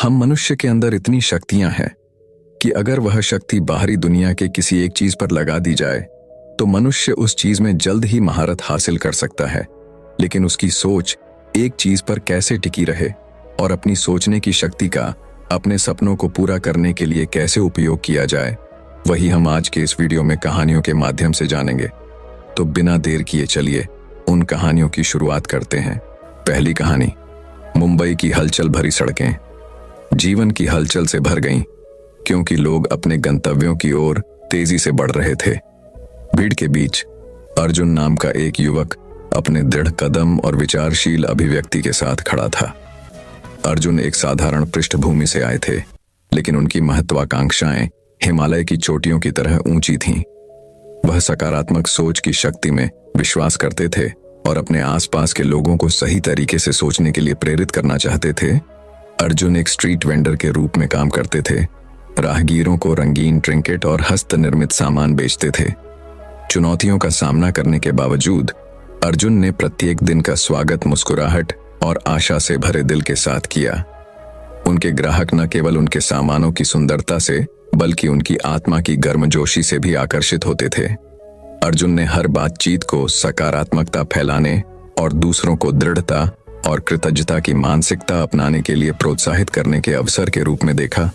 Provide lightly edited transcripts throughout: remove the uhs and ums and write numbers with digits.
हम मनुष्य के अंदर इतनी शक्तियां हैं कि अगर वह शक्ति बाहरी दुनिया के किसी एक चीज पर लगा दी जाए तो मनुष्य उस चीज में जल्द ही महारत हासिल कर सकता है। लेकिन उसकी सोच एक चीज पर कैसे टिकी रहे और अपनी सोचने की शक्ति का अपने सपनों को पूरा करने के लिए कैसे उपयोग किया जाए, वही हम आज के इस वीडियो में कहानियों के माध्यम से जानेंगे। तो बिना देर किए चलिए उन कहानियों की शुरुआत करते हैं। पहली कहानी, मुंबई की हलचल भरी सड़कें जीवन की हलचल से भर गईं, क्योंकि लोग अपने गंतव्यों की ओर तेजी से बढ़ रहे थे। भीड़ के बीच अर्जुन नाम का एक युवक अपने दृढ़ कदम और विचारशील अभिव्यक्ति के साथ खड़ा था। अर्जुन एक साधारण पृष्ठभूमि से आए थे, लेकिन उनकी महत्वाकांक्षाएं हिमालय की चोटियों की तरह ऊंची थीं। वह सकारात्मक सोच की शक्ति में विश्वास करते थे और अपने आसपास के लोगों को सही तरीके से सोचने के लिए प्रेरित करना चाहते थे। अर्जुन एक स्ट्रीट वेंडर के रूप में काम करते थे। राहगीरों को रंगीन ट्रिंकेट और हस्त निर्मित सामान बेचते थे। चुनौतियों का सामना करने के बावजूद अर्जुन ने प्रत्येक दिन का स्वागत मुस्कुराहट और आशा से भरे दिल के साथ किया। उनके ग्राहक न केवल उनके सामानों की सुंदरता से बल्कि उनकी आत्मा की गर्मजोशी से भी आकर्षित होते थे। अर्जुन ने हर बातचीत को सकारात्मकता फैलाने और दूसरों को दृढ़ता और कृतज्ञता की मानसिकता अपनाने के लिए प्रोत्साहित करने के अवसर के रूप में देखा।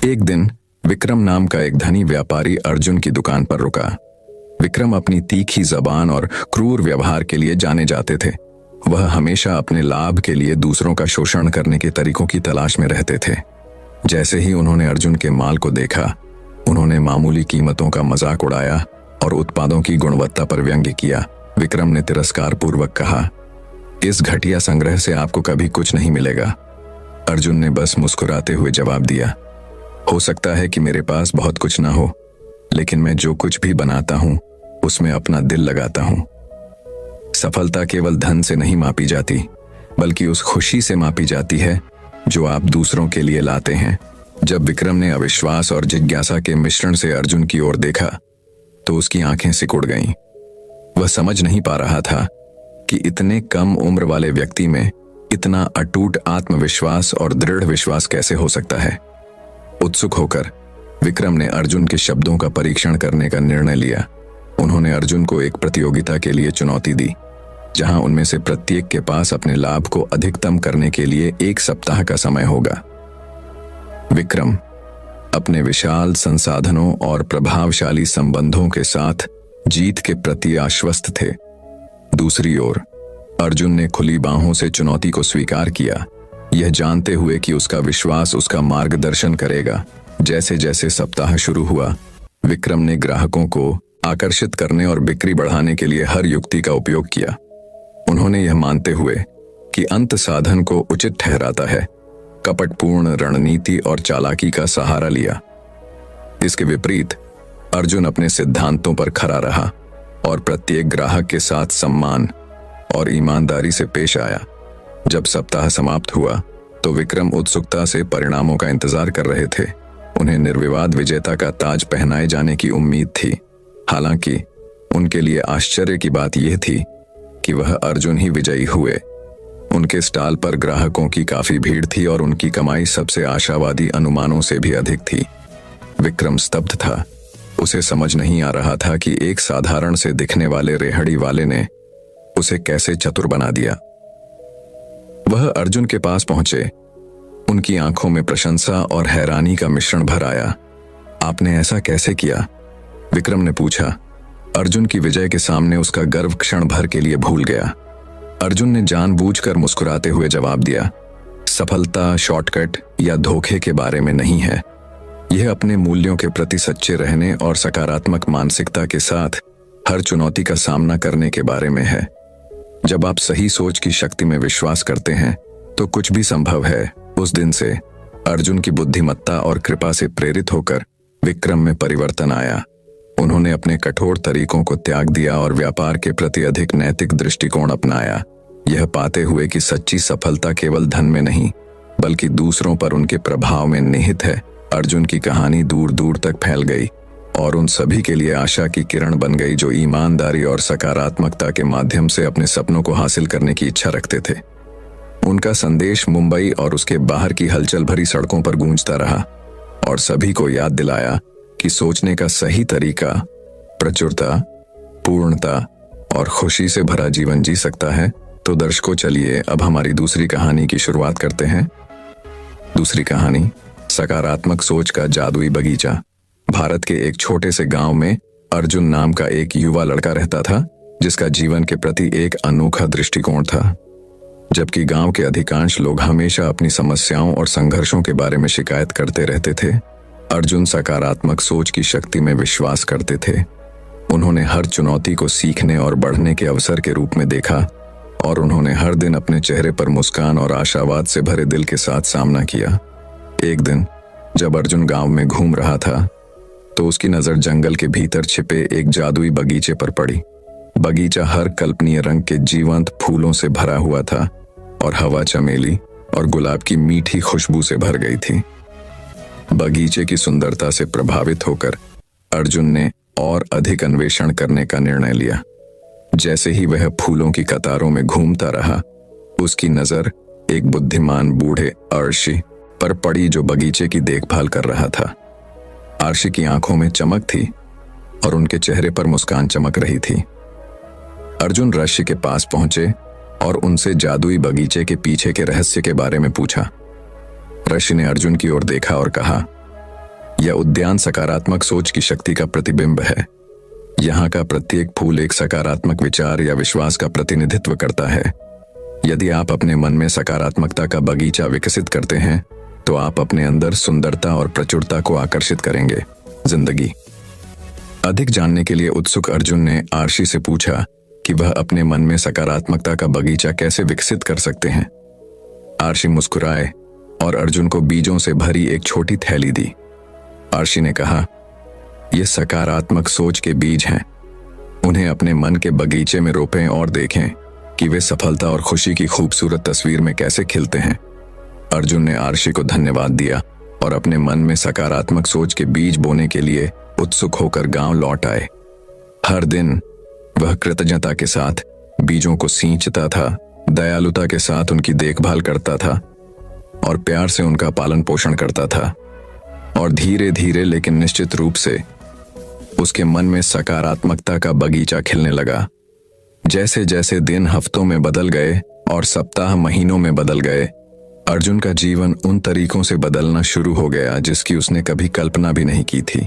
एक दिन विक्रम नाम का एक धनी व्यापारी अर्जुन की दुकान पर रुका। विक्रम अपनी तीखी जबान और क्रूर व्यवहार के लिए जाने जाते थे। वह हमेशा अपने लाभ के लिए दूसरों का शोषण करने के तरीकों की तलाश में रहते थे। जैसे ही उन्होंने अर्जुन के माल को देखा, उन्होंने मामूली कीमतों का मजाक उड़ाया और उत्पादों की गुणवत्ता पर व्यंग्य किया। विक्रम ने तिरस्कार पूर्वक कहा, इस घटिया संग्रह से आपको कभी कुछ नहीं मिलेगा। अर्जुन ने बस मुस्कुराते हुए जवाब दिया, हो सकता है कि मेरे पास बहुत कुछ ना हो, लेकिन मैं जो कुछ भी बनाता हूं उसमें अपना दिल लगाता हूं। सफलता केवल धन से नहीं मापी जाती, बल्कि उस खुशी से मापी जाती है जो आप दूसरों के लिए लाते हैं। जब विक्रम ने अविश्वास और जिज्ञासा के मिश्रण से अर्जुन की ओर देखा तो उसकी आंखें सिकुड़ गईं। वह समझ नहीं पा रहा था कि इतने कम उम्र वाले व्यक्ति में इतना अटूट आत्मविश्वास और दृढ़ विश्वास कैसे हो सकता है। उत्सुक होकर विक्रम ने अर्जुन के शब्दों का परीक्षण करने का निर्णय लिया। उन्होंने अर्जुन को एक प्रतियोगिता के लिए चुनौती दी, जहां उनमें से प्रत्येक के पास अपने लाभ को अधिकतम करने के लिए 1 सप्ताह का समय होगा। विक्रम अपने विशाल संसाधनों और प्रभावशाली संबंधों के साथ जीत के प्रति आश्वस्त थे। दूसरी ओर अर्जुन ने खुली बाहों से चुनौती को स्वीकार किया, यह जानते हुए कि उसका विश्वास उसका मार्गदर्शन करेगा। जैसे जैसे सप्ताह शुरू हुआ, विक्रम ने ग्राहकों को आकर्षित करने और बिक्री बढ़ाने के लिए हर युक्ति का उपयोग किया। उन्होंने यह मानते हुए कि अंत साधन को उचित ठहराता है, कपटपूर्ण रणनीति और चालाकी का सहारा लिया। इसके विपरीत अर्जुन अपने सिद्धांतों पर खरा रहा और प्रत्येक ग्राहक के साथ सम्मान और ईमानदारी से पेश आया। जब सप्ताह समाप्त हुआ तो विक्रम उत्सुकता से परिणामों का इंतजार कर रहे थे। उन्हें निर्विवाद विजेता का ताज पहनाए जाने की उम्मीद थी। हालांकि उनके लिए आश्चर्य की बात यह थी कि वह अर्जुन ही विजयी हुए। उनके स्टॉल पर ग्राहकों की काफी भीड़ थी और उनकी कमाई सबसे आशावादी अनुमानों से भी अधिक थी। विक्रम स्तब्ध था। उसे समझ नहीं आ रहा था कि एक साधारण से दिखने वाले रेहड़ी वाले ने उसे कैसे चतुर बना दिया। वह अर्जुन के पास पहुंचे। उनकी आंखों में प्रशंसा और हैरानी का मिश्रण भर आया। आपने ऐसा कैसे किया? विक्रम ने पूछा। अर्जुन की विजय के सामने उसका गर्व क्षण भर के लिए भूल गया। अर्जुन ने जानबूझकर मुस्कुराते हुए जवाब दिया, सफलता शॉर्टकट या धोखे के बारे में नहीं है। यह अपने मूल्यों के प्रति सच्चे रहने और सकारात्मक मानसिकता के साथ हर चुनौती का सामना करने के बारे में है। जब आप सही सोच की शक्ति में विश्वास करते हैं तो कुछ भी संभव है। उस दिन से अर्जुन की बुद्धिमत्ता और कृपा से प्रेरित होकर विक्रम में परिवर्तन आया। उन्होंने अपने कठोर तरीकों को त्याग दिया और व्यापार के प्रति अधिक नैतिक दृष्टिकोण अपनाया, यह पाते हुए कि सच्ची सफलता केवल धन में नहीं बल्कि दूसरों पर उनके प्रभाव में निहित है। अर्जुन की कहानी दूर दूर तक फैल गई और उन सभी के लिए आशा की किरण बन गई जो ईमानदारी और सकारात्मकता के माध्यम से अपने सपनों को हासिल करने की इच्छा रखते थे। उनका संदेश मुंबई और उसके बाहर की हलचल भरी सड़कों पर गूंजता रहा और सभी को याद दिलाया कि सोचने का सही तरीका प्रचुरता, पूर्णता और खुशी से भरा जीवन जी सकता है। तो दर्शकों, चलिए अब हमारी दूसरी कहानी की शुरुआत करते हैं। दूसरी कहानी, सकारात्मक सोच का जादुई बगीचा। भारत के एक छोटे से गांव में अर्जुन नाम का एक युवा लड़का रहता था, जिसका जीवन के प्रति एक अनोखा दृष्टिकोण था। जबकि गांव के अधिकांश लोग हमेशा अपनी समस्याओं और संघर्षों के बारे में शिकायत करते रहते थे, अर्जुन सकारात्मक सोच की शक्ति में विश्वास करते थे। उन्होंने हर चुनौती को सीखने और बढ़ने के अवसर के रूप में देखा और उन्होंने हर दिन अपने चेहरे पर मुस्कान और आशावाद से भरे दिल के साथ सामना किया। एक दिन जब अर्जुन गांव में घूम रहा था तो उसकी नजर जंगल के भीतर छिपे एक जादुई बगीचे पर पड़ी। बगीचा हर कल्पनीय रंग के जीवंत फूलों से भरा हुआ था और हवा चमेली और गुलाब की मीठी खुशबू से भर गई थी। बगीचे की सुंदरता से प्रभावित होकर अर्जुन ने और अधिक अन्वेषण करने का निर्णय लिया। जैसे ही वह फूलों की कतारों में घूमता रहा, उसकी नजर एक बुद्धिमान बूढ़े आर्षि पर पड़ी जो बगीचे की देखभाल कर रहा था। आर्षि की आंखों में चमक थी और उनके चेहरे पर मुस्कान चमक रही थी। अर्जुन ऋषि के पास पहुंचे और उनसे जादुई बगीचे के पीछे के रहस्य के बारे में पूछा। ऋषि ने अर्जुन की ओर देखा और कहा, यह उद्यान सकारात्मक सोच की शक्ति का प्रतिबिंब है। यहाँ का प्रत्येक फूल एक सकारात्मक विचार या विश्वास का प्रतिनिधित्व करता है। यदि आप अपने मन में सकारात्मकता का बगीचा विकसित करते हैं तो आप अपने अंदर सुंदरता और प्रचुरता को आकर्षित करेंगे। जिंदगी। अधिक जानने के लिए उत्सुक अर्जुन ने आर्षि से पूछा कि वह अपने मन में सकारात्मकता का बगीचा कैसे विकसित कर सकते हैं। आर्षि मुस्कुराए और अर्जुन को बीजों से भरी एक छोटी थैली दी। आर्षि ने कहा, ये सकारात्मक सोच के बीज हैं। उन्हें अपने मन के बगीचे में रोपें और देखें कि वे सफलता और खुशी की खूबसूरत तस्वीर में कैसे खिलते हैं। अर्जुन ने आर्षि को धन्यवाद दिया और अपने मन में सकारात्मक सोच के बीज बोने के लिए उत्सुक होकर गांव लौट आए। हर दिन वह कृतज्ञता के साथ बीजों को सींचता था, दयालुता के साथ उनकी देखभाल करता था और प्यार से उनका पालन पोषण करता था। और धीरे धीरे लेकिन निश्चित रूप से उसके मन में सकारात्मकता का बगीचा खिलने लगा। जैसे जैसे दिन हफ्तों में बदल गए और सप्ताह महीनों में बदल गए, अर्जुन का जीवन उन तरीकों से बदलना शुरू हो गया जिसकी उसने कभी कल्पना भी नहीं की थी।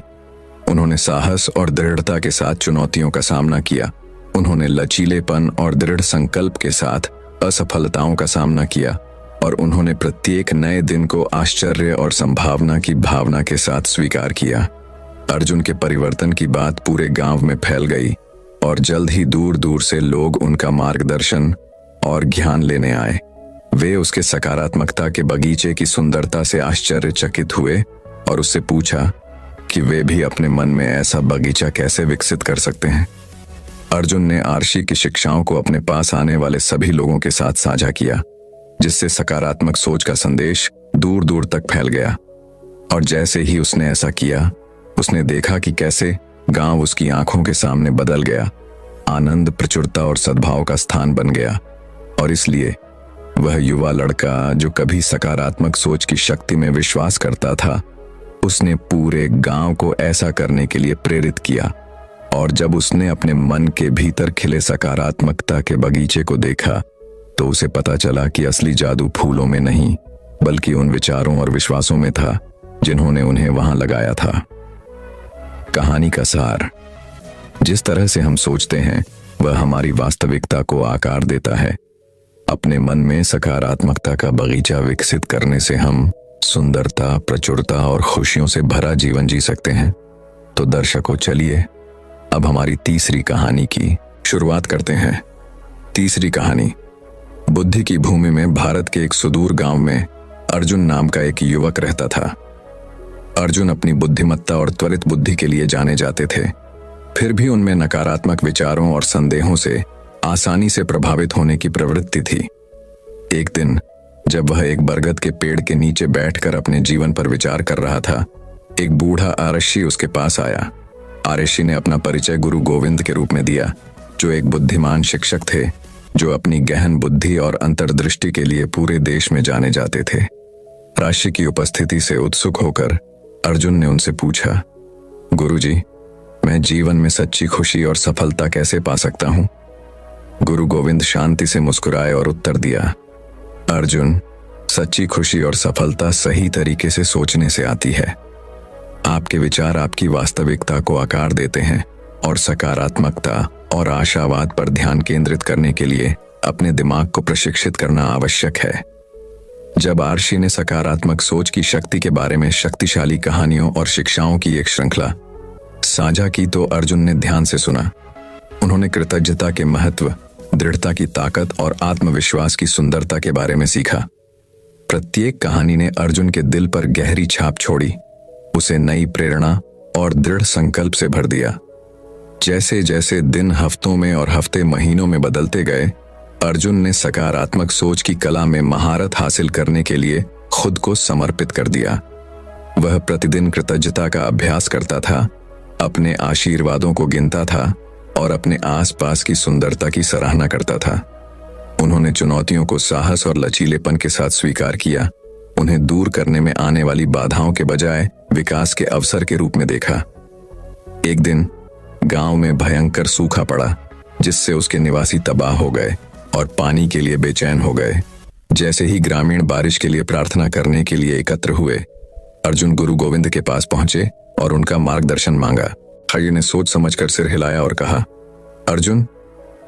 उन्होंने साहस और दृढ़ता के साथ चुनौतियों का सामना किया। उन्होंने लचीलेपन और दृढ़ संकल्प के साथ असफलताओं का सामना किया और उन्होंने प्रत्येक नए दिन को आश्चर्य और संभावना की भावना के साथ स्वीकार किया। अर्जुन के परिवर्तन की बात पूरे गांव में फैल गई और जल्द ही दूर दूर से लोग उनका मार्गदर्शन और ज्ञान लेने आए। वे उसके सकारात्मकता के बगीचे की सुंदरता से आश्चर्यचकित हुए और उससे पूछा कि वे भी अपने मन में ऐसा बगीचा कैसे विकसित कर सकते हैं। अर्जुन ने आर्षि की शिक्षाओं को अपने पास आने वाले सभी लोगों के साथ साझा किया, जिससे सकारात्मक सोच का संदेश दूर दूर तक फैल गया। और जैसे ही उसने ऐसा किया, उसने देखा कि कैसे गांव उसकी आंखों के सामने बदल गया, आनंद, प्रचुरता और सद्भाव का स्थान बन गया। और इसलिए वह युवा लड़का जो कभी सकारात्मक सोच की शक्ति में विश्वास करता था, उसने पूरे गांव को ऐसा करने के लिए प्रेरित किया। और जब उसने अपने मन के भीतर खिले सकारात्मकता के बगीचे को देखा तो उसे पता चला कि असली जादू फूलों में नहीं बल्कि उन विचारों और विश्वासों में था जिन्होंने उन्हें वहां लगाया था। कहानी का सार। जिस तरह से हम सोचते हैं वह हमारी वास्तविकता को आकार देता है। अपने मन में सकारात्मकता का बगीचा विकसित करने से हम सुंदरता, प्रचुरता और खुशियों से भरा जीवन जी सकते हैं। तो दर्शकों, चलिए अब हमारी तीसरी कहानी की शुरुआत करते हैं। तीसरी कहानी। बुद्धि की भूमि में भारत के एक सुदूर गांव में अर्जुन नाम का एक युवक रहता था। अर्जुन अपनी बुद्धिमत्ता और त्वरित बुद्धि के लिए जाने जाते थे, फिर भी उनमें नकारात्मक विचारों और संदेहों से आसानी से प्रभावित होने की प्रवृत्ति थी। एक दिन जब वह एक बरगद के पेड़ के नीचे बैठकर अपने जीवन पर विचार कर रहा था, एक बूढ़ा आरक्षी उसके पास आया। आरक्षी ने अपना परिचय गुरु गोविंद के रूप में दिया, जो एक बुद्धिमान शिक्षक थे जो अपनी गहन बुद्धि और अंतर्दृष्टि के लिए पूरे देश में जाने जाते थे। राशि की उपस्थिति से उत्सुक होकर अर्जुन ने उनसे पूछा, गुरुजी, मैं जीवन में सच्ची खुशी और सफलता कैसे पा सकता हूं? गुरु गोविंद शांति से मुस्कुराए और उत्तर दिया, अर्जुन, सच्ची खुशी और सफलता सही तरीके से सोचने से आती है। आपके विचार आपकी वास्तविकता को आकार देते हैं और सकारात्मकता और आशावाद पर ध्यान केंद्रित करने के लिए अपने दिमाग को प्रशिक्षित करना आवश्यक है। जब आर्षि ने सकारात्मक सोच की शक्ति के बारे में शक्तिशाली कहानियों और शिक्षाओं की एक श्रृंखला साझा की तो अर्जुन ने ध्यान से सुना। उन्होंने कृतज्ञता के महत्व, दृढ़ता की ताकत और आत्मविश्वास की सुंदरता के बारे में सीखा। प्रत्येक कहानी ने अर्जुन के दिल पर गहरी छाप छोड़ी, उसे नई प्रेरणा और दृढ़ संकल्प से भर दिया। जैसे जैसे दिन हफ्तों में और हफ्ते महीनों में बदलते गए, अर्जुन ने सकारात्मक सोच की कला में महारत हासिल करने के लिए खुद को समर्पित कर दिया। वह प्रतिदिन कृतज्ञता का अभ्यास करता था, अपने आशीर्वादों को गिनता था और अपने आसपास की सुंदरता की सराहना करता था। उन्होंने चुनौतियों को साहस और लचीलेपन के साथ स्वीकार किया, उन्हें दूर करने में आने वाली बाधाओं के बजाय विकास के अवसर के रूप में देखा। एक दिन गांव में भयंकर सूखा पड़ा, जिससे उसके निवासी तबाह हो गए और पानी के लिए बेचैन हो गए। जैसे ही ग्रामीण बारिश के लिए प्रार्थना करने के लिए एकत्र हुए, अर्जुन गुरु गोविंद के पास पहुंचे और उनका मार्गदर्शन मांगा। हरि ने सोच समझकर सिर हिलाया और कहा, अर्जुन,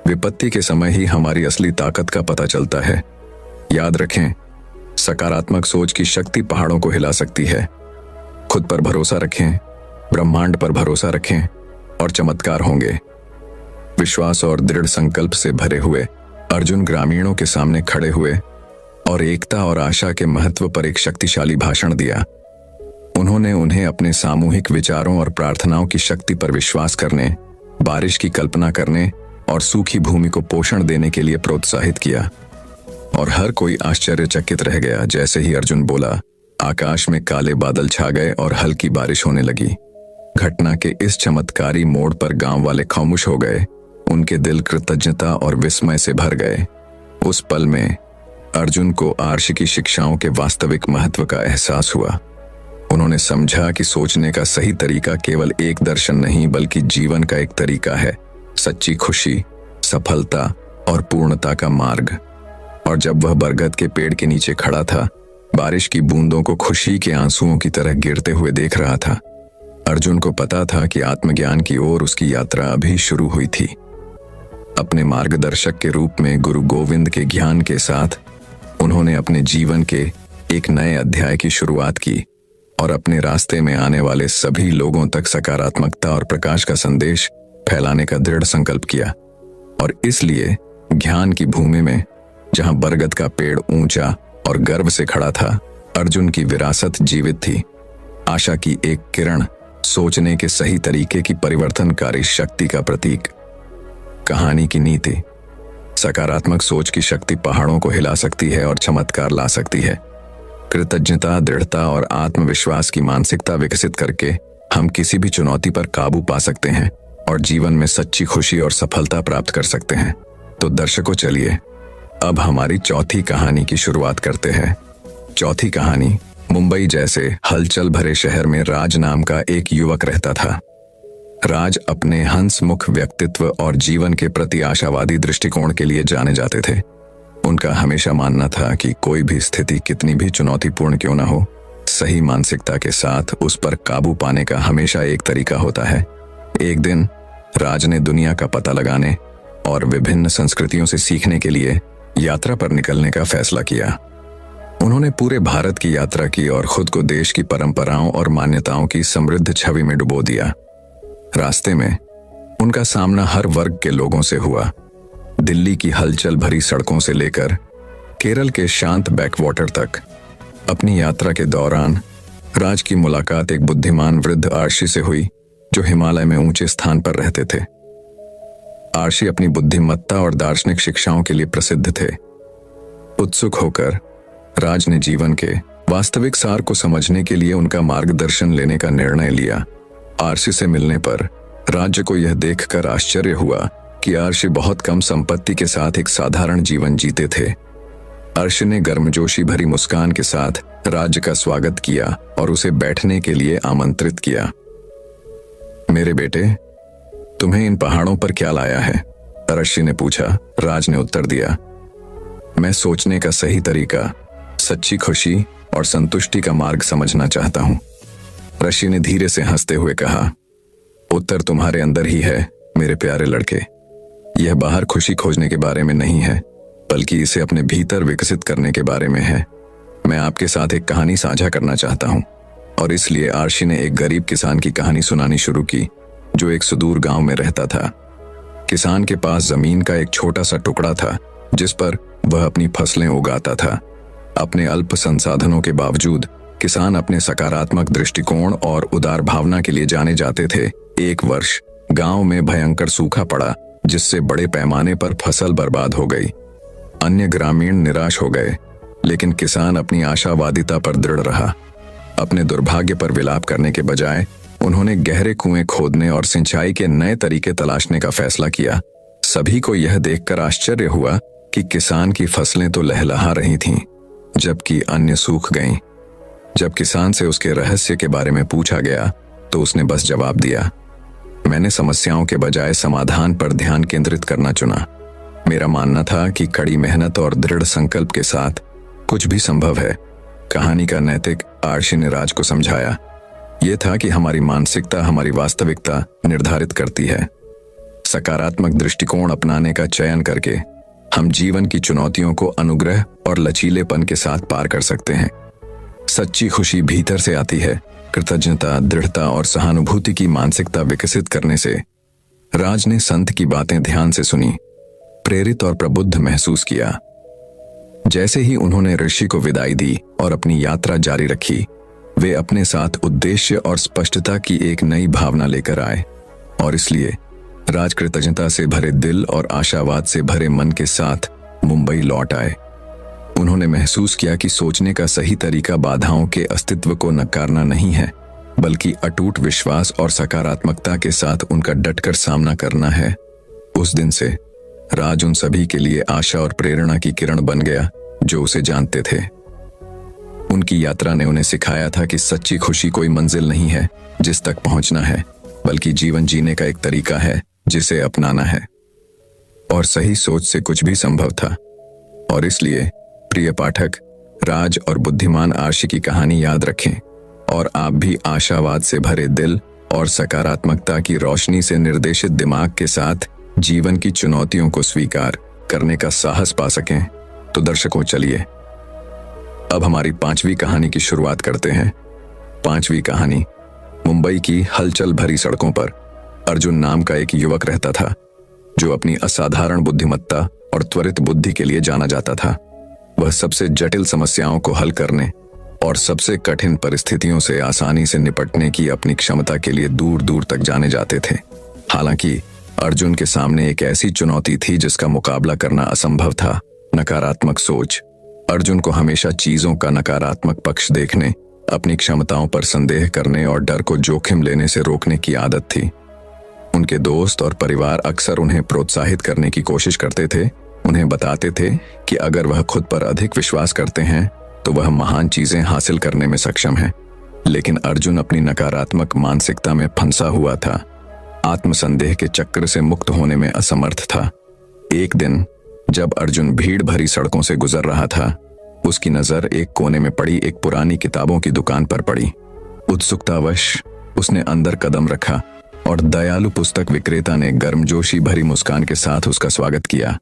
विपत्ति के समय ही हमारी असली ताकत का पता चलता है। याद रखें, सकारात्मक सोच की शक्ति पहाड़ों को हिला सकती है। खुद पर भरोसा रखें, ब्रह्मांड पर भरोसा रखें और चमत्कार होंगे। विश्वास और दृढ़ संकल्प से भरे हुए अर्जुन ग्रामीणों के सामने खड़े हुए और एकता और आशा के महत्व पर एक शक्तिशाली भाषण दिया। उन्होंने उन्हें अपने सामूहिक विचारों और प्रार्थनाओं की शक्ति पर विश्वास करने, बारिश की कल्पना करने और सूखी भूमि को पोषण देने के लिए प्रोत्साहित किया। और हर कोई आश्चर्यचकित रह गया। जैसे ही अर्जुन बोला, आकाश में काले बादल छा गए और हल्की बारिश होने लगी। घटना के इस चमत्कारी मोड़ पर गांव वाले खामोश हो गए। उनके दिल कृतज्ञता और विस्मय से भर गए। उस पल में अर्जुन को आर्षि की शिक्षाओं के वास्तविक महत्व का एहसास हुआ। उन्होंने समझा कि सोचने का सही तरीका केवल एक दर्शन नहीं, बल्कि जीवन का एक तरीका है, सच्ची खुशी, सफलता और पूर्णता का मार्ग। और जब वह बरगद के पेड़ के नीचे खड़ा था, बारिश की बूंदों को खुशी के आंसुओं की तरह गिरते हुए देख रहा था, अर्जुन को पता था कि आत्मज्ञान की ओर उसकी यात्रा अभी शुरू हुई थी। अपने मार्गदर्शक के रूप में गुरु गोविंद के ज्ञान के साथ उन्होंने अपने जीवन के एक नए अध्याय की शुरुआत की और अपने रास्ते में आने वाले सभी लोगों तक सकारात्मकता और प्रकाश का संदेश फैलाने का दृढ़ संकल्प किया। और इसलिए ज्ञान की भूमि में, जहां बरगद का पेड़ ऊंचा और गर्व से खड़ा था, अर्जुन की विरासत जीवित थी। आशा की एक किरण, सोचने के सही तरीके की परिवर्तनकारी शक्ति का प्रतीक। कहानी की नीति, सकारात्मक सोच की शक्ति पहाड़ों को हिला सकती है और चमत्कार ला सकती है। कृतज्ञता, दृढ़ता और आत्मविश्वास की मानसिकता विकसित करके हम किसी भी चुनौती पर काबू पा सकते हैं और जीवन में सच्ची खुशी और सफलता प्राप्त कर सकते हैं। तो दर्शकों, चलिए अब हमारी चौथी कहानी की शुरुआत करते हैं। चौथी कहानी, मुंबई जैसे हलचल भरे शहर में राज नाम का एक युवक रहता था। राज अपने हंसमुख व्यक्तित्व और जीवन के प्रति आशावादी दृष्टिकोण के लिए जाने जाते थे। उनका हमेशा मानना था कि कोई भी स्थिति कितनी भी चुनौतीपूर्ण क्यों न हो, सही मानसिकता के साथ उस पर काबू पाने का हमेशा एक तरीका होता है। एक दिन राज ने दुनिया का पता लगाने और विभिन्न संस्कृतियों से सीखने के लिए यात्रा पर निकलने का फैसला किया। उन्होंने पूरे भारत की यात्रा की और खुद को देश की परंपराओं और मान्यताओं की समृद्ध छवि में डुबो दिया। रास्ते में उनका सामना हर वर्ग के लोगों से हुआ। दिल्ली की हलचल भरी सड़कों से लेकर केरल के शांत बैकवाटर तक। अपनी यात्रा के दौरान राज की मुलाकात एक बुद्धिमान वृद्ध आर्षि से हुई, जो हिमालय में ऊंचे स्थान पर रहते थे। आर्षि अपनी बुद्धिमत्ता और दार्शनिक शिक्षाओं के लिए प्रसिद्ध थे। उत्सुक होकर राज ने जीवन के वास्तविक सार को समझने के लिए उनका मार्गदर्शन लेने का निर्णय लिया। आर्षि से मिलने पर राज्य को यह देखकर आश्चर्य हुआ कि अर्श बहुत कम संपत्ति के साथ एक साधारण जीवन जीते थे। अर्श ने गर्मजोशी भरी मुस्कान के साथ राज्य का स्वागत किया और उसे बैठने के लिए आमंत्रित किया। मेरे बेटे, तुम्हें इन पहाड़ों पर क्या लाया है? अर्शी ने पूछा। राज ने उत्तर दिया, मैं सोचने का सही तरीका, सच्ची खुशी और संतुष्टि का मार्ग समझना चाहता हूं। ऋषि ने धीरे से हंसते हुए कहा, उत्तर तुम्हारे अंदर ही है मेरे प्यारे लड़के। यह बाहर खुशी खोजने के बारे में नहीं है, बल्कि इसे अपने भीतर विकसित करने के बारे में है। मैं आपके साथ एक कहानी साझा करना चाहता हूं, और इसलिए आर्शी ने एक गरीब किसान की कहानी सुनानी शुरू की, जो एक सुदूर गांव में रहता था। किसान के पास जमीन का एक छोटा सा टुकड़ा था, जिस पर वह अपनी फसलें उगाता था। अपने अल्प संसाधनों के बावजूद किसान अपने सकारात्मक दृष्टिकोण और उदार भावना के लिए जाने जाते थे। एक वर्ष गांव में भयंकर सूखा पड़ा, जिससे बड़े पैमाने पर फसल बर्बाद हो गई। अन्य ग्रामीण निराश हो गए, लेकिन किसान अपनी आशावादिता पर दृढ़ रहा। अपने दुर्भाग्य पर विलाप करने के बजाय उन्होंने गहरे कुएं खोदने और सिंचाई के नए तरीके तलाशने का फैसला किया। सभी को यह देखकर आश्चर्य हुआ कि किसान की फसलें तो लहलहा रही थीं, जबकि अन्य सूख गईं। जब किसान से उसके रहस्य के बारे में पूछा गया, तो उसने बस जवाब दिया, मैंने समस्याओं के बजाय समाधान पर ध्यान केंद्रित करना चुना। मेरा मानना था कि कड़ी मेहनत और दृढ़ संकल्प के साथ कुछ भी संभव है। कहानी का नैतिक आर्शी ने राज को समझाया, यह था कि हमारी मानसिकता हमारी वास्तविकता निर्धारित करती है। सकारात्मक दृष्टिकोण अपनाने का चयन करके हम जीवन की चुनौतियों को अनुग्रह और लचीलेपन के साथ पार कर सकते हैं। सच्ची खुशी भीतर से आती है। कृतज्ञता, दृढ़ता और सहानुभूति की मानसिकता विकसित करने से। राज ने संत की बातें ध्यान से सुनी, प्रेरित और प्रबुद्ध महसूस किया। जैसे ही उन्होंने ऋषि को विदाई दी और अपनी यात्रा जारी रखी, वे अपने साथ उद्देश्य और स्पष्टता की एक नई भावना लेकर आए, और इसलिए राज कृतज्ञता से भरे दिल और आशावाद से भरे मन के साथ मुंबई लौट आए। उन्होंने महसूस किया कि सोचने का सही तरीका बाधाओं के अस्तित्व को नकारना नहीं है, बल्कि अटूट विश्वास और सकारात्मकता के साथ उनका डटकर सामना करना है। उस दिन से राज उन सभी के लिए आशा और प्रेरणा की किरण बन गया जो उसे जानते थे। उनकी यात्रा ने उन्हें सिखाया था कि सच्ची खुशी कोई मंजिल नहीं है जिस तक पहुंचना है, बल्कि जीवन जीने का एक तरीका है जिसे अपनाना है। और सही सोच से कुछ भी संभव था। और इसलिए प्रिय पाठक, राज और बुद्धिमान आर्शी की कहानी याद रखें, और आप भी आशावाद से भरे दिल और सकारात्मकता की रोशनी से निर्देशित दिमाग के साथ जीवन की चुनौतियों को स्वीकार करने का साहस पा सकें। तो दर्शकों, चलिए अब हमारी 5वीं कहानी की शुरुआत करते हैं। 5वीं कहानी। मुंबई की हलचल भरी सड़कों पर अर्जुन नाम का एक युवक रहता था, जो अपनी असाधारण बुद्धिमत्ता और त्वरित बुद्धि के लिए जाना जाता था। वह सबसे जटिल समस्याओं को हल करने और सबसे कठिन परिस्थितियों से आसानी से निपटने की अपनी क्षमता के लिए दूर दूर तक जाने जाते थे। हालांकि अर्जुन के सामने एक ऐसी चुनौती थी जिसका मुकाबला करना असंभव था, नकारात्मक सोच। अर्जुन को हमेशा चीजों का नकारात्मक पक्ष देखने, अपनी क्षमताओं पर संदेह करने और डर को जोखिम लेने से रोकने की आदत थी। उनके दोस्त और परिवार अक्सर उन्हें प्रोत्साहित करने की कोशिश करते थे। उन्हें बताते थे कि अगर वह खुद पर अधिक विश्वास करते हैं तो वह महान चीजें हासिल करने में सक्षम है। लेकिन अर्जुन अपनी नकारात्मक मानसिकता में फंसा हुआ था, आत्मसंदेह के चक्र से मुक्त होने में असमर्थ था। एक दिन जब अर्जुन भीड़ भरी सड़कों से गुजर रहा था, उसकी नजर एक कोने में पड़ी एक पुरानी किताबों की दुकान पर पड़ी। उत्सुकतावश उसने अंदर कदम रखा और दयालु पुस्तक विक्रेता ने गर्मजोशी भरी मुस्कान के साथ उसका स्वागत किया।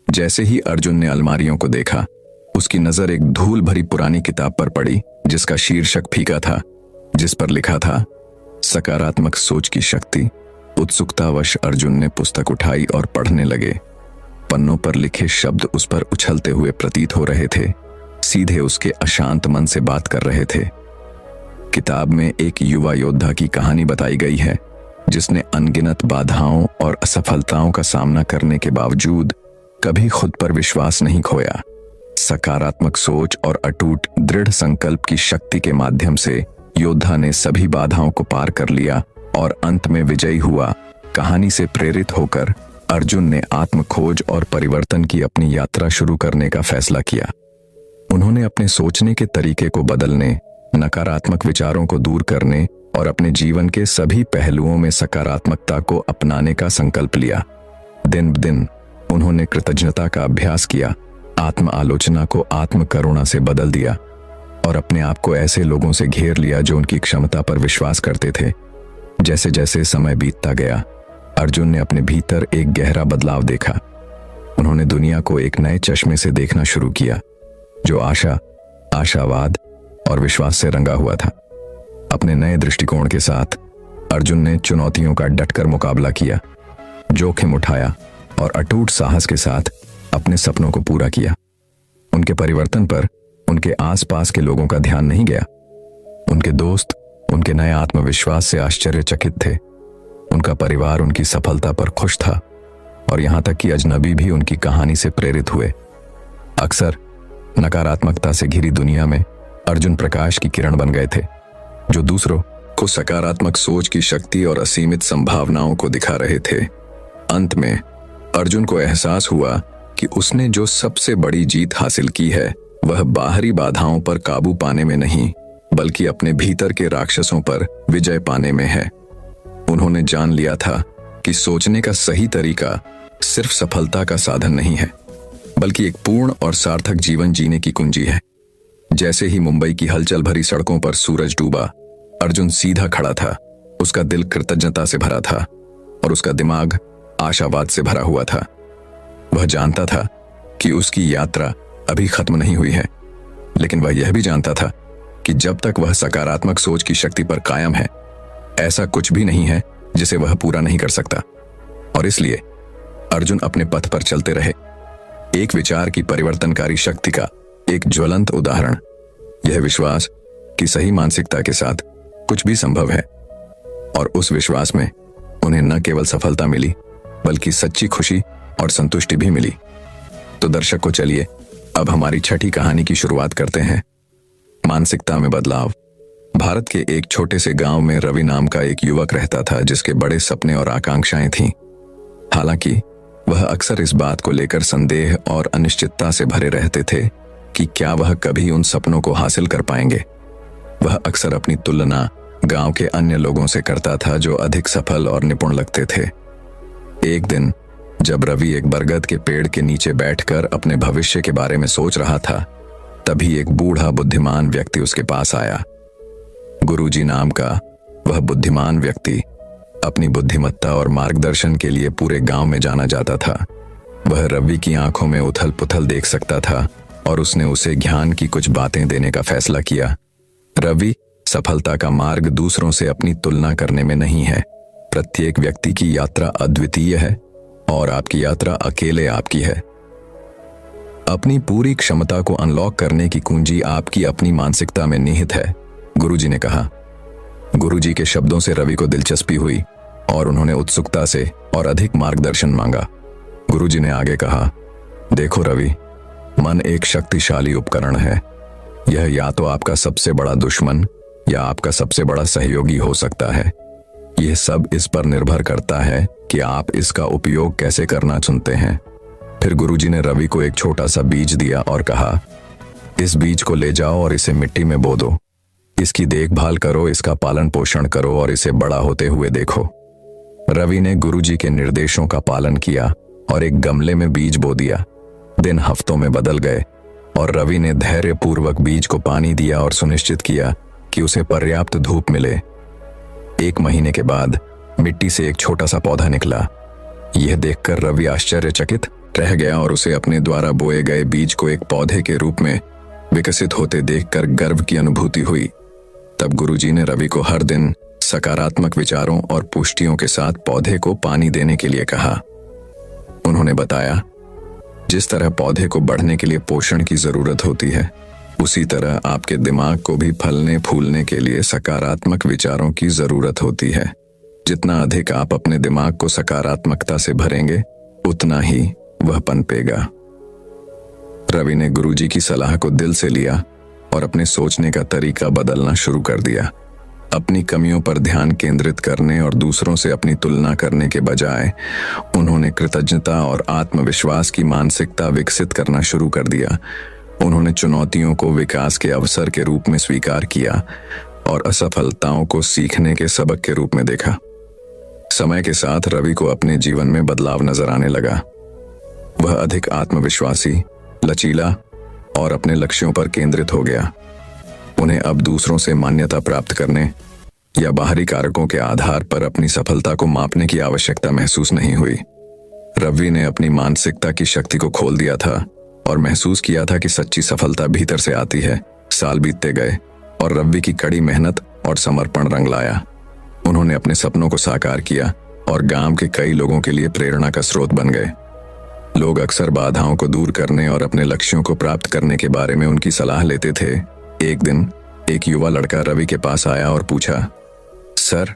जैसे ही अर्जुन ने अलमारियों को देखा, उसकी नजर एक धूल भरी पुरानी किताब पर पड़ी, जिसका शीर्षक फीका था, जिस पर लिखा था, सकारात्मक सोच की शक्ति। उत्सुकतावश अर्जुन ने पुस्तक उठाई और पढ़ने लगे। पन्नों पर लिखे शब्द उस पर उछलते हुए प्रतीत हो रहे थे, सीधे उसके अशांत मन से बात कर रहे थे। किताब में एक युवा योद्धा की कहानी बताई गई है, जिसने अनगिनत बाधाओं और असफलताओं का सामना करने के बावजूद कभी खुद पर विश्वास नहीं खोया। सकारात्मक सोच और अटूट दृढ़ संकल्प की शक्ति के माध्यम से योद्धा ने सभी बाधाओं को पार कर लिया और अंत में विजयी हुआ। कहानी से प्रेरित होकर अर्जुन ने आत्म खोज और परिवर्तन की अपनी यात्रा शुरू करने का फैसला किया। उन्होंने अपने सोचने के तरीके को बदलने, नकारात्मक विचारों को दूर करने और अपने जीवन के सभी पहलुओं में सकारात्मकता को अपनाने का संकल्प लिया। दिन ब दिन उन्होंने कृतज्ञता का अभ्यास किया, आत्म आलोचना को आत्म करुणा से बदल दिया और अपने आप को ऐसे लोगों से घेर लिया जो उनकी क्षमता पर विश्वास करते थे। जैसे जैसे समय बीतता गया, अर्जुन ने अपने भीतर एक गहरा बदलाव देखा। उन्होंने दुनिया को एक नए चश्मे से देखना शुरू किया, जो आशा, आशावाद और विश्वास से रंगा हुआ था। अपने नए दृष्टिकोण के साथ अर्जुन ने चुनौतियों का डटकर मुकाबला किया, जोखिम उठाया और अटूट साहस के साथ अपने सपनों को पूरा किया। उनके परिवर्तन पर उनके आसपास के लोगों का ध्यान नहीं गया। उनके दोस्त उनके नए आत्मविश्वास से आश्चर्यचकित थे। उनका परिवार उनकी सफलता पर खुश था और यहां तक कि अजनबी भी उनकी कहानी से प्रेरित हुए। अक्सर नकारात्मकता से घिरी दुनिया में अर्जुन प्रकाश की किरण बन गए थे, जो दूसरों को सकारात्मक सोच की शक्ति और असीमित संभावनाओं को दिखा रहे थे। अंत में अर्जुन को एहसास हुआ कि उसने जो सबसे बड़ी जीत हासिल की है वह बाहरी बाधाओं पर काबू पाने में नहीं, बल्कि अपने भीतर के राक्षसों पर विजय पाने में है। उन्होंने जान लिया था कि सोचने का सही तरीका सिर्फ सफलता का साधन नहीं है, बल्कि एक पूर्ण और सार्थक जीवन जीने की कुंजी है। जैसे ही मुंबई की हलचल भरी सड़कों पर सूरज डूबा, अर्जुन सीधा खड़ा था। उसका दिल कृतज्ञता से भरा था और उसका दिमाग आशावाद से भरा हुआ था। वह जानता था कि उसकी यात्रा अभी खत्म नहीं हुई है, लेकिन वह यह भी जानता था कि जब तक वह सकारात्मक सोच की शक्ति पर कायम है, ऐसा कुछ भी नहीं है जिसे वह पूरा नहीं कर सकता। और इसलिए अर्जुन अपने पथ पर चलते रहे। एक विचार की परिवर्तनकारी शक्ति का एक ज्वलंत उदाहरण, यह विश्वास कि सही मानसिकता के साथ कुछ भी संभव है। और उस विश्वास में उन्हें न केवल सफलता मिली, बल्कि सच्ची खुशी और संतुष्टि भी मिली। तो दर्शकों, चलिए अब हमारी छठी कहानी की शुरुआत करते हैं। मानसिकता में बदलाव। भारत के एक छोटे से गांव में रवि नाम का एक युवक रहता था, जिसके बड़े सपने और आकांक्षाएं थीं। हालांकि वह अक्सर इस बात को लेकर संदेह और अनिश्चितता से भरे रहते थे कि क्या वह कभी उन सपनों को हासिल कर पाएंगे। वह अक्सर अपनी तुलना गांव के अन्य लोगों से करता था, जो अधिक सफल और निपुण लगते थे। एक दिन जब रवि एक बरगद के पेड़ के नीचे बैठकर अपने भविष्य के बारे में सोच रहा था, तभी एक बूढ़ा बुद्धिमान व्यक्ति उसके पास आया। गुरुजी नाम का वह बुद्धिमान व्यक्ति अपनी बुद्धिमत्ता और मार्गदर्शन के लिए पूरे गांव में जाना जाता था। वह रवि की आंखों में उथल पुथल देख सकता था और उसने उसे ज्ञान की कुछ बातें देने का फैसला किया। रवि, सफलता का मार्ग दूसरों से अपनी तुलना करने में नहीं है। प्रत्येक व्यक्ति की यात्रा अद्वितीय है और आपकी यात्रा अकेले आपकी है। अपनी पूरी क्षमता को अनलॉक करने की कुंजी आपकी अपनी मानसिकता में निहित है, गुरुजी ने कहा। गुरुजी के शब्दों से रवि को दिलचस्पी हुई और उन्होंने उत्सुकता से और अधिक मार्गदर्शन मांगा। गुरुजी ने आगे कहा, देखो रवि, मन एक शक्तिशाली उपकरण है। यह या तो आपका सबसे बड़ा दुश्मन या आपका सबसे बड़ा सहयोगी हो सकता है। यह सब इस पर निर्भर करता है कि आप इसका उपयोग कैसे करना चुनते हैं। फिर गुरुजी ने रवि को एक छोटा सा बीज दिया और कहा, इस बीज को ले जाओ और इसे मिट्टी में बो दो। इसकी देखभाल करो, इसका पालन पोषण करो और इसे बड़ा होते हुए देखो। रवि ने गुरुजी के निर्देशों का पालन किया और एक गमले में बीज बो दिया। दिन हफ्तों में बदल गए और रवि ने धैर्यपूर्वक बीज को पानी दिया और सुनिश्चित किया कि उसे पर्याप्त धूप मिले। 1 महीने के बाद मिट्टी से एक छोटा सा पौधा निकला। यह देखकर रवि आश्चर्यचकित रह गया और उसे अपने द्वारा बोए गए बीज को एक पौधे के रूप में विकसित होते देखकर गर्व की अनुभूति हुई। तब गुरुजी ने रवि को हर दिन सकारात्मक विचारों और पुष्टियों के साथ पौधे को पानी देने के लिए कहा। उन्होंने बताया, जिस तरह पौधे को बढ़ने के लिए पोषण की जरूरत होती है, उसी तरह आपके दिमाग को भी फलने फूलने के लिए सकारात्मक विचारों की जरूरत होती है। जितना अधिक आप अपने दिमाग को सकारात्मकता से भरेंगे, उतना ही वह पनपेगा। रवि ने गुरुजी की सलाह को दिल से लिया और अपने सोचने का तरीका बदलना शुरू कर दिया। अपनी कमियों पर ध्यान केंद्रित करने और दूसरों से अपनी तुलना करने के बजाय उन्होंने कृतज्ञता और आत्मविश्वास की मानसिकता विकसित करना शुरू कर दिया। उन्होंने चुनौतियों को विकास के अवसर के रूप में स्वीकार किया और असफलताओं को सीखने के सबक के रूप में देखा। समय के साथ रवि को अपने जीवन में बदलाव नजर आने लगा। वह अधिक आत्मविश्वासी, लचीला और अपने लक्ष्यों पर केंद्रित हो गया। उन्हें अब दूसरों से मान्यता प्राप्त करने या बाहरी कारकों के आधार पर अपनी सफलता को मापने की आवश्यकता महसूस नहीं हुई। रवि ने अपनी मानसिकता की शक्ति को खोल दिया था और महसूस किया था कि सच्ची सफलता भीतर से आती है। साल बीतते गए और रवि की कड़ी मेहनत और समर्पण रंग लाया। उन्होंने अपने सपनों को साकार किया और गांव के कई लोगों के लिए प्रेरणा का स्रोत बन गए। लोग अक्सर बाधाओं को दूर करने और अपने लक्ष्यों को प्राप्त करने के बारे में उनकी सलाह लेते थे। एक दिन एक युवा लड़का रवि के पास आया और पूछा, सर,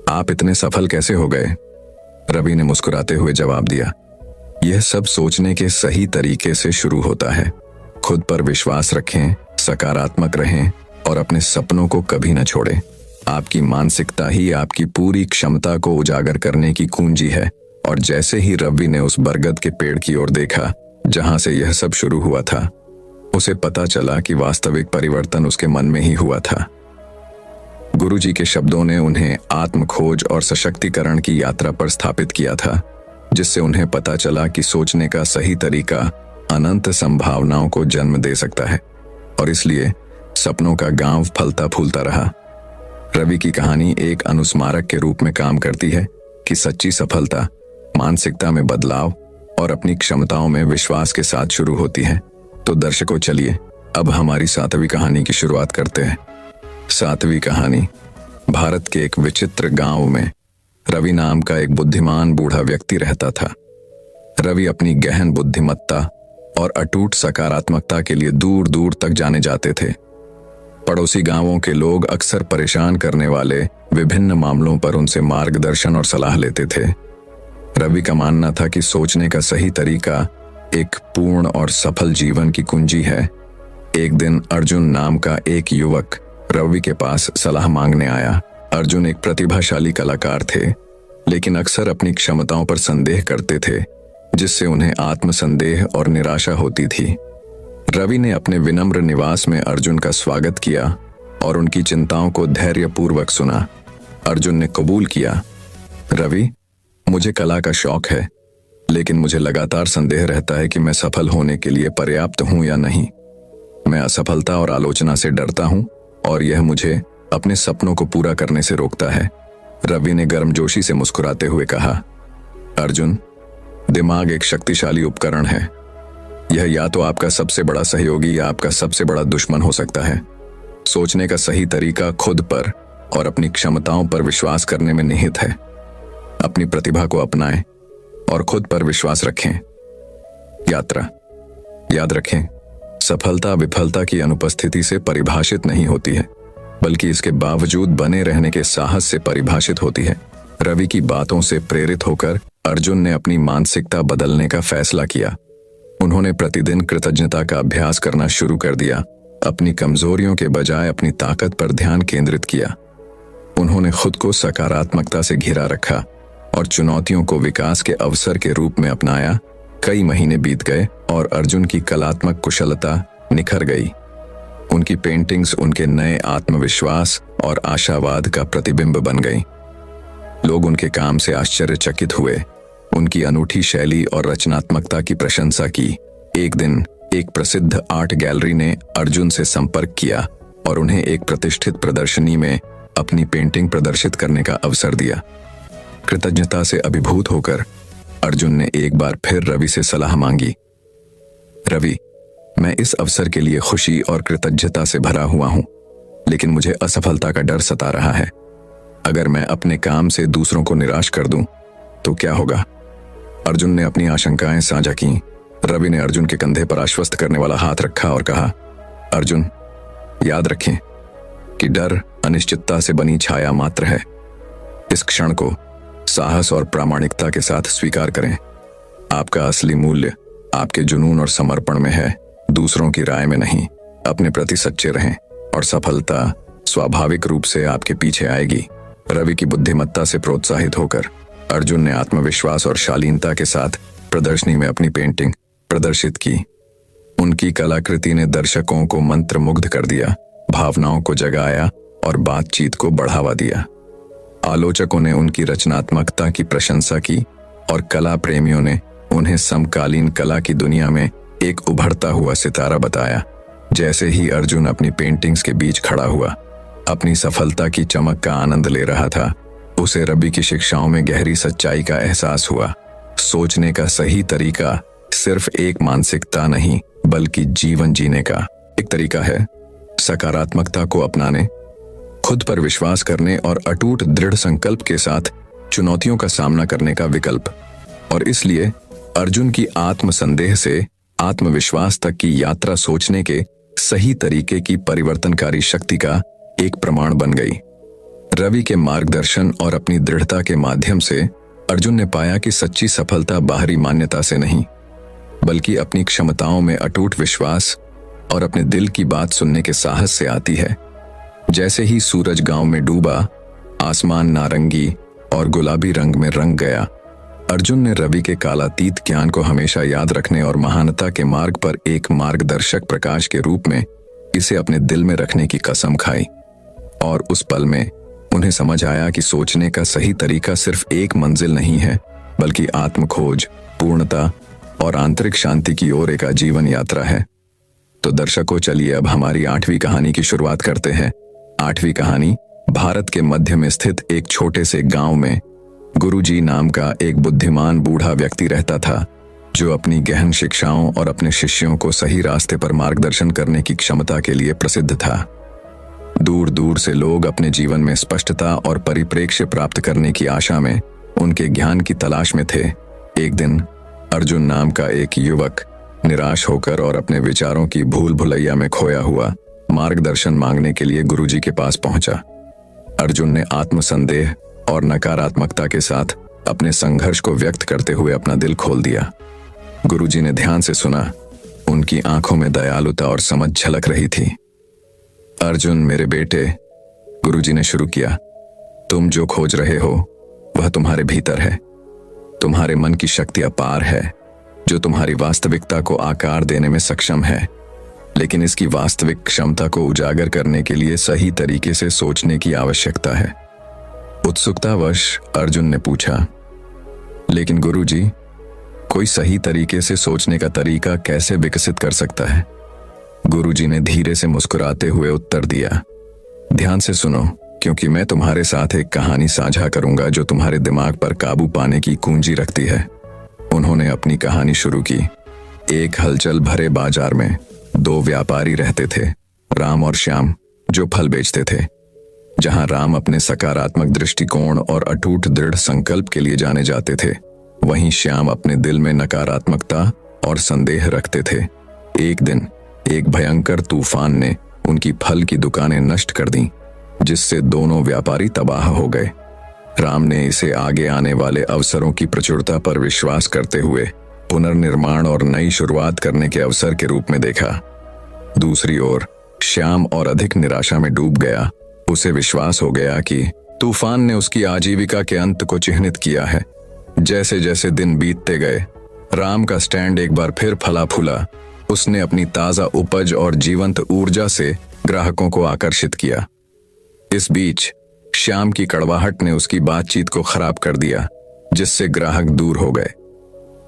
आप इतने सफल कैसे हो गए? रवि ने मुस्कुराते हुए जवाब दिया, यह सब सोचने के सही तरीके से शुरू होता है। खुद पर विश्वास रखें, सकारात्मक रहें और अपने सपनों को कभी न छोड़ें। आपकी मानसिकता ही आपकी पूरी क्षमता को उजागर करने की कुंजी है। और जैसे ही रवि ने उस बरगद के पेड़ की ओर देखा जहां से यह सब शुरू हुआ था, उसे पता चला कि वास्तविक परिवर्तन उसके मन में ही हुआ था। गुरुजी के शब्दों ने उन्हें आत्मखोज और सशक्तिकरण की यात्रा पर स्थापित किया था, जिससे उन्हें पता चला कि सोचने का सही तरीका अनंत संभावनाओं को जन्म दे सकता है और इसलिए सपनों का गांव फलता फूलता रहा। रवि की कहानी एक अनुस्मारक के रूप में काम करती है कि सच्ची सफलता मानसिकता में बदलाव और अपनी क्षमताओं में विश्वास के साथ शुरू होती है। तो दर्शकों, चलिए अब हमारी 7वीं कहानी की शुरुआत करते हैं। 7वीं कहानी। भारत के एक विचित्र गांव में रवि नाम का एक बुद्धिमान बूढ़ा व्यक्ति रहता था। रवि अपनी गहन बुद्धिमत्ता और अटूट सकारात्मकता के लिए दूर दूर तक जाने जाते थे। पड़ोसी गांवों के लोग अक्सर परेशान करने वाले विभिन्न मामलों पर उनसे मार्गदर्शन और सलाह लेते थे। रवि का मानना था कि सोचने का सही तरीका एक पूर्ण और सफल जीवन की कुंजी है। एक दिन अर्जुन नाम का एक युवक रवि के पास सलाह मांगने आया। अर्जुन एक प्रतिभाशाली कलाकार थे, लेकिन अक्सर अपनी क्षमताओं पर संदेह करते थे, जिससे उन्हें आत्मसंदेह और निराशा होती थी। रवि ने अपने विनम्र निवास में अर्जुन का स्वागत किया और उनकी चिंताओं को धैर्यपूर्वक सुना। अर्जुन ने कबूल किया, रवि, मुझे कला का शौक है, लेकिन मुझे लगातार संदेह रहता है कि मैं सफल होने के लिए पर्याप्त हूं या नहीं। मैं असफलता और आलोचना से डरता हूं और यह मुझे अपने सपनों को पूरा करने से रोकता है। रवि ने गर्मजोशी से मुस्कुराते हुए कहा, अर्जुन, दिमाग एक शक्तिशाली उपकरण है। यह या तो आपका सबसे बड़ा सहयोगी या आपका सबसे बड़ा दुश्मन हो सकता है। सोचने का सही तरीका खुद पर और अपनी क्षमताओं पर विश्वास करने में निहित है। अपनी प्रतिभा को अपनाएं और खुद पर विश्वास रखें। यात्रा। याद रखें, सफलता विफलता की अनुपस्थिति से परिभाषित नहीं होती है, बल्कि इसके बावजूद बने रहने के साहस से परिभाषित होती है। रवि की बातों से प्रेरित होकर अर्जुन ने अपनी मानसिकता बदलने का फैसला किया। उन्होंने प्रतिदिन कृतज्ञता का अभ्यास करना शुरू कर दिया। अपनी कमजोरियों के बजाय अपनी ताकत पर ध्यान केंद्रित किया। उन्होंने खुद को सकारात्मकता से घिरा रखा और चुनौतियों को विकास के अवसर के रूप में अपनाया। कई महीने बीत गए और अर्जुन की कलात्मक कुशलता निखर गई। उनकी पेंटिंग्स उनके नए आत्मविश्वास और आशावाद का प्रतिबिंब बन गई। लोग उनके काम से आश्चर्यचकित हुए। उनकी अनूठी शैली और रचनात्मकता की प्रशंसा की। एक दिन एक प्रसिद्ध आर्ट गैलरी ने अर्जुन से संपर्क किया और उन्हें एक प्रतिष्ठित प्रदर्शनी में अपनी पेंटिंग प्रदर्शित करने का अवसर दिया। कृतज्ञता से अभिभूत होकर अर्जुन ने एक बार फिर रवि से सलाह मांगी, रवि, मैं इस अवसर के लिए खुशी और कृतज्ञता से भरा हुआ हूं, लेकिन मुझे असफलता का डर सता रहा है। अगर मैं अपने काम से दूसरों को निराश कर दूं तो क्या होगा? अर्जुन ने अपनी आशंकाएं साझा की। रवि ने अर्जुन के कंधे पर आश्वस्त करने वाला हाथ रखा और कहा, अर्जुन, याद रखें कि डर अनिश्चितता से बनी छाया मात्र है। इस क्षण को साहस और प्रामाणिकता के साथ स्वीकार करें। आपका असली मूल्य आपके जुनून और समर्पण में है, दूसरों की राय में नहीं। अपने प्रति सच्चे रहें और सफलता स्वाभाविक रूप से आपके पीछे आएगी। रवि की बुद्धिमत्ता से प्रोत्साहित होकर अर्जुन ने आत्मविश्वास और शालीनता के साथ प्रदर्शनी में अपनी पेंटिंग प्रदर्शित की। उनकी कलाकृति ने दर्शकों को मंत्रमुग्ध कर दिया, भावनाओं को जगाया और बातचीत को बढ़ावा दिया। आलोचकों ने उनकी रचनात्मकता की प्रशंसा की और कला प्रेमियों ने उन्हें समकालीन कला की दुनिया में एक उभरता हुआ सितारा बताया। जैसे ही अर्जुन अपनी पेंटिंग्स के बीच खड़ा हुआ, अपनी सफलता की चमक का आनंद ले रहा था, उसे रवि की शिक्षाओं में गहरी सच्चाई का एहसास हुआ। सोचने का सही तरीका सिर्फ एक मानसिकता नहीं, बल्कि जीवन जीने का एक तरीका है। सकारात्मकता को अपनाने, खुद पर विश्वास करने और अटूट दृढ़ संकल्प के साथ चुनौतियों का सामना करने का विकल्प। और इसलिए अर्जुन की आत्मसंदेह से आत्मविश्वास तक की यात्रा सोचने के सही तरीके की परिवर्तनकारी शक्ति का एक प्रमाण बन गई। रवि के मार्गदर्शन और अपनी दृढ़ता के माध्यम से अर्जुन ने पाया कि सच्ची सफलता बाहरी मान्यता से नहीं, बल्कि अपनी क्षमताओं में अटूट विश्वास और अपने दिल की बात सुनने के साहस से आती है। जैसे ही सूरज गांव में डूबा, आसमान नारंगी और गुलाबी रंग में रंग गया। अर्जुन ने रवि के कालातीत ज्ञान को हमेशा याद रखने और महानता के मार्ग पर एक मार्गदर्शक प्रकाश के रूप में इसे अपने दिल में रखने की कसम खाई। और उस पल में उन्हें समझ आया कि सोचने का सही तरीका सिर्फ एक मंजिल नहीं है, बल्कि आत्मखोज, पूर्णता और आंतरिक शांति की ओर एक आजीवन यात्रा है। तो दर्शकों, चलिए अब हमारी 8वीं कहानी की शुरुआत करते हैं। 8वीं कहानी भारत के मध्य में स्थित एक छोटे से गांव में गुरुजी नाम का एक बुद्धिमान बूढ़ा व्यक्ति रहता था, जो अपनी गहन शिक्षाओं और अपने शिष्यों को सही रास्ते पर मार्गदर्शन करने की क्षमता के लिए प्रसिद्ध था। दूर दूर से लोग अपने जीवन में स्पष्टता और परिप्रेक्ष्य प्राप्त करने की आशा में उनके ज्ञान की तलाश में थे। एक दिन अर्जुन नाम का एक युवक निराश होकर और अपने विचारों की भूल भुलैया में खोया हुआ मार्गदर्शन मांगने के लिए गुरुजी के पास पहुंचा। अर्जुन ने आत्मसंदेह और नकारात्मकता के साथ अपने संघर्ष को व्यक्त करते हुए अपना दिल खोल दिया। गुरुजी ने ध्यान से सुना। उनकी आंखों में दयालुता और समझ झलक रही थी। अर्जुन, मेरे बेटे, गुरुजी ने शुरू किया, तुम जो खोज रहे हो वह तुम्हारे भीतर है। तुम्हारे मन की शक्ति अपार है, जो तुम्हारी वास्तविकता को आकार देने में सक्षम है। लेकिन इसकी वास्तविक क्षमता को उजागर करने के लिए सही तरीके से सोचने की आवश्यकता है। उत्सुकतावश अर्जुन ने पूछा, लेकिन गुरुजी, कोई सही तरीके से सोचने का तरीका कैसे विकसित कर सकता है? गुरुजी ने धीरे से मुस्कुराते हुए उत्तर दिया, ध्यान से सुनो, क्योंकि मैं तुम्हारे साथ एक कहानी साझा करूंगा जो तुम्हारे दिमाग पर काबू पाने की कुंजी रखती है। उन्होंने अपनी कहानी शुरू की। एक हलचल भरे बाजार में 2 व्यापारी रहते थे, राम और श्याम, जो फल बेचते थे। जहां राम अपने सकारात्मक दृष्टिकोण और अटूट दृढ़ संकल्प के लिए जाने जाते थे, वहीं श्याम अपने दिल में नकारात्मकता और संदेह रखते थे। एक दिन एक भयंकर तूफान ने उनकी फल की दुकानें नष्ट कर दी, जिससे दोनों व्यापारी तबाह हो गए। राम ने इसे आगे आने वाले अवसरों की प्रचुरता पर विश्वास करते हुए पुनर्निर्माण और नई शुरुआत करने के अवसर के रूप में देखा। दूसरी ओर श्याम और अधिक निराशा में डूब गया। उसे विश्वास हो गया कि तूफान ने उसकी आजीविका के अंत को चिह्नित किया है। जैसे जैसे दिन बीतते गए, राम का स्टैंड एक बार फिर फला फूला। उसने अपनी ताजा उपज और जीवंत ऊर्जा से ग्राहकों को आकर्षित किया। इस बीच श्याम की कड़वाहट ने उसकी बातचीत को खराब कर दिया, जिससे ग्राहक दूर हो गए।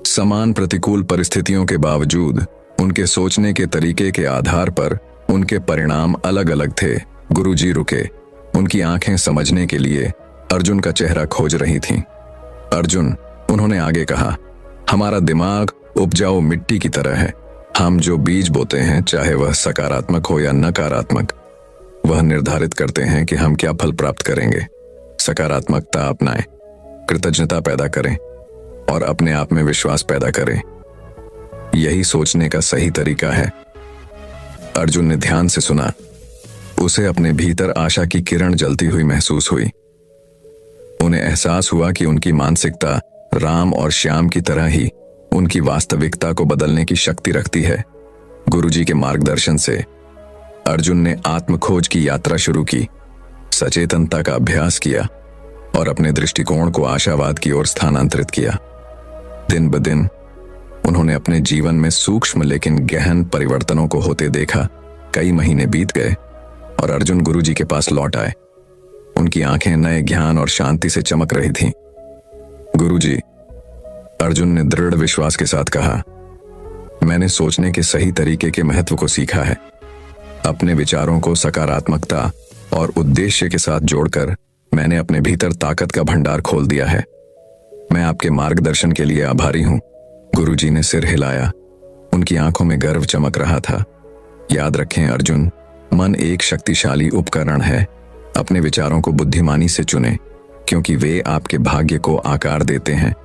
समान प्रतिकूल परिस्थितियों के बावजूद उनके सोचने के तरीके के आधार पर उनके परिणाम अलग अलग थे। गुरुजी रुके। उनकी आंखें समझने के लिए अर्जुन का चेहरा खोज रही थीं। अर्जुन, उन्होंने आगे कहा, हमारा दिमाग उपजाऊ मिट्टी की तरह है। हम जो बीज बोते हैं, चाहे वह सकारात्मक हो या नकारात्मक, वह निर्धारित करते हैं कि हम क्या फल प्राप्त करेंगे। सकारात्मकता अपनाएं, कृतज्ञता पैदा करें और अपने आप में विश्वास पैदा करें। यही सोचने का सही तरीका है। अर्जुन ने ध्यान से सुना। उसे अपने भीतर आशा की किरण जलती हुई महसूस हुई। उन्हें एहसास हुआ कि उनकी मानसिकता राम और श्याम की तरह ही उनकी वास्तविकता को बदलने की शक्ति रखती है। गुरुजी के मार्गदर्शन से अर्जुन ने आत्मखोज की यात्रा शुरू की। सचेतनता का अभ्यास किया और अपने दृष्टिकोण को आशावाद की ओर स्थानांतरित किया। दिन ब दिन उन्होंने अपने जीवन में सूक्ष्म लेकिन गहन परिवर्तनों को होते देखा। कई महीने बीत गए और अर्जुन गुरुजी के पास लौट आए। उनकी आंखें नए ज्ञान और शांति से चमक रही थीं। गुरुजी, अर्जुन ने दृढ़ विश्वास के साथ कहा, मैंने सोचने के सही तरीके के महत्व को सीखा है। अपने विचारों को सकारात्मकता और उद्देश्य के साथ जोड़कर मैंने अपने भीतर ताकत का भंडार खोल दिया है। मैं आपके मार्गदर्शन के लिए आभारी हूं। गुरुजी ने सिर हिलाया। उनकी आंखों में गर्व चमक रहा था। याद रखें अर्जुन, मन एक शक्तिशाली उपकरण है। अपने विचारों को बुद्धिमानी से चुनें, क्योंकि वे आपके भाग्य को आकार देते हैं।